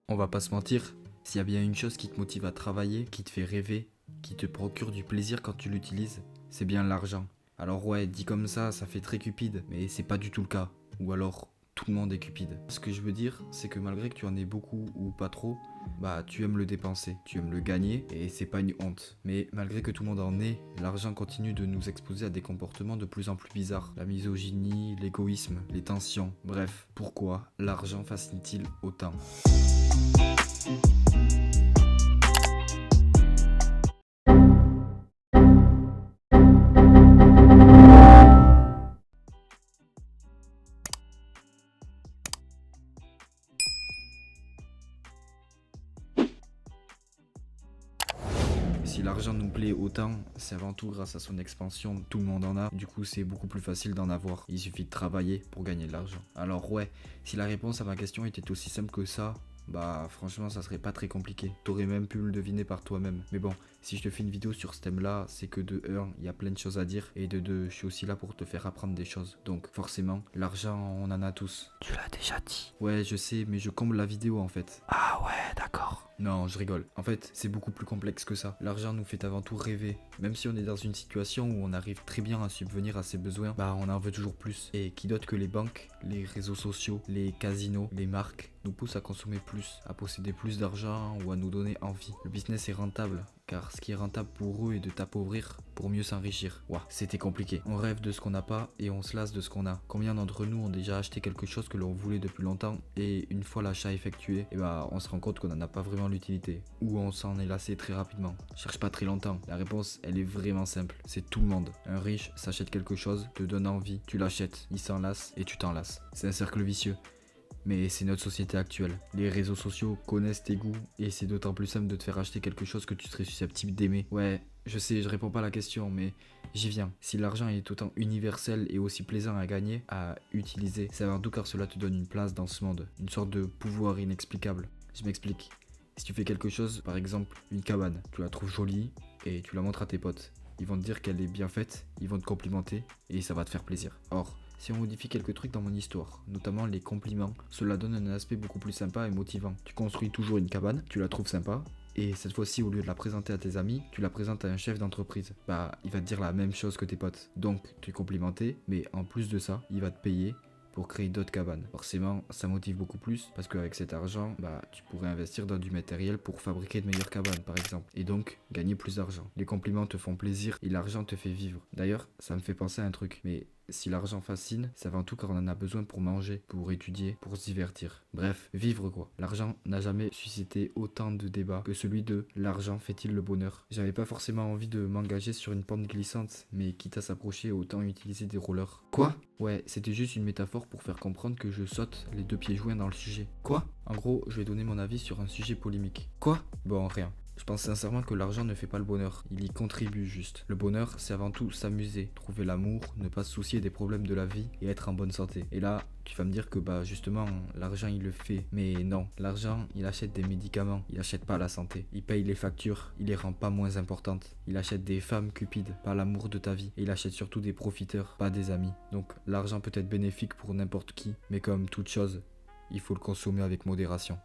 on va pas se mentir, s'il y a bien une chose qui te motive à travailler, qui te fait rêver, qui te procure du plaisir quand tu l'utilises, c'est bien l'argent. Alors ouais, dit comme ça fait très cupide, mais c'est pas du tout le cas. Ou alors, tout le monde est cupide. Ce que je veux dire, c'est que malgré que tu en aies beaucoup ou pas trop, bah tu aimes le dépenser, tu aimes le gagner, et c'est pas une honte. Mais malgré que tout le monde en ait, l'argent continue de nous exposer à des comportements de plus en plus bizarres. La misogynie, l'égoïsme, les tensions, bref, pourquoi l'argent fascine-t-il autant ? Si l'argent nous plaît autant, c'est avant tout grâce à son expansion, tout le monde en a, du coup c'est beaucoup plus facile d'en avoir, il suffit de travailler pour gagner de l'argent. Alors ouais, si la réponse à ma question était aussi simple que ça, bah franchement ça serait pas très compliqué, t'aurais même pu le deviner par toi-même. Mais bon, si je te fais une vidéo sur ce thème là, c'est que de 1, il y a plein de choses à dire, et de 2, je suis aussi là pour te faire apprendre des choses. Donc forcément, l'argent on en a tous. Tu l'as déjà dit. Ouais je sais, mais je comble la vidéo en fait. Ah ouais, d'accord. Non, je rigole. En fait, c'est beaucoup plus complexe que ça. L'argent nous fait avant tout rêver. Même si on est dans une situation où on arrive très bien à subvenir à ses besoins, bah on en veut toujours plus. Et qui d'autre que les banques, les réseaux sociaux, les casinos, les marques nous poussent à consommer plus, à posséder plus d'argent ou à nous donner envie. Le business est rentable, car ce qui est rentable pour eux est de t'appauvrir pour mieux s'enrichir. Ouah, c'était compliqué. On rêve de ce qu'on n'a pas et on se lasse de ce qu'on a. Combien d'entre nous ont déjà acheté quelque chose que l'on voulait depuis longtemps et une fois l'achat effectué, et bah on se rend compte qu'on n'en a pas vraiment l'utilité ou on s'en est lassé très rapidement. Cherche pas très longtemps. La réponse, elle est vraiment simple. C'est tout le monde. Un riche s'achète quelque chose, te donne envie, tu l'achètes, il s'en lasse et tu t'en lasses. C'est un cercle vicieux. Mais c'est notre société actuelle. Les réseaux sociaux connaissent tes goûts et c'est d'autant plus simple de te faire acheter quelque chose que tu serais susceptible d'aimer. Ouais, je sais, je réponds pas à la question, mais j'y viens. Si l'argent est autant universel et aussi plaisant à gagner, à utiliser, c'est avant tout car cela te donne une place dans ce monde, une sorte de pouvoir inexplicable. Je m'explique. Si tu fais quelque chose, par exemple une cabane, tu la trouves jolie et tu la montres à tes potes. Ils vont te dire qu'elle est bien faite, ils vont te complimenter et ça va te faire plaisir. Or, si on modifie quelques trucs dans mon histoire, notamment les compliments, cela donne un aspect beaucoup plus sympa et motivant. Tu construis toujours une cabane, tu la trouves sympa, et cette fois-ci, au lieu de la présenter à tes amis, tu la présentes à un chef d'entreprise. Bah, il va te dire la même chose que tes potes. Donc, tu es complimenté, mais en plus de ça, il va te payer pour créer d'autres cabanes. Forcément, ça motive beaucoup plus parce qu'avec cet argent, bah, tu pourrais investir dans du matériel pour fabriquer de meilleures cabanes, par exemple, et donc gagner plus d'argent. Les compliments te font plaisir et l'argent te fait vivre. D'ailleurs, ça me fait penser à un truc, mais si l'argent fascine, c'est avant tout car on en a besoin pour manger, pour étudier, pour se divertir. Bref, vivre quoi. L'argent n'a jamais suscité autant de débats que celui de l'argent fait-il le bonheur. J'avais pas forcément envie de m'engager sur une pente glissante, mais quitte à s'approcher, autant utiliser des rollers. Quoi ? Ouais, c'était juste une métaphore pour faire comprendre que je saute les deux pieds joints dans le sujet. Quoi ? En gros, je vais donner mon avis sur un sujet polémique. Quoi ? Bon, rien. Je pense sincèrement que l'argent ne fait pas le bonheur, il y contribue juste. Le bonheur, c'est avant tout s'amuser, trouver l'amour, ne pas se soucier des problèmes de la vie et être en bonne santé. Et là, tu vas me dire que bah justement, l'argent il le fait. Mais non, l'argent il achète des médicaments, il achète pas la santé. Il paye les factures, il les rend pas moins importantes. Il achète des femmes cupides, pas l'amour de ta vie. Et il achète surtout des profiteurs, pas des amis. Donc l'argent peut être bénéfique pour n'importe qui, mais comme toute chose, il faut le consommer avec modération.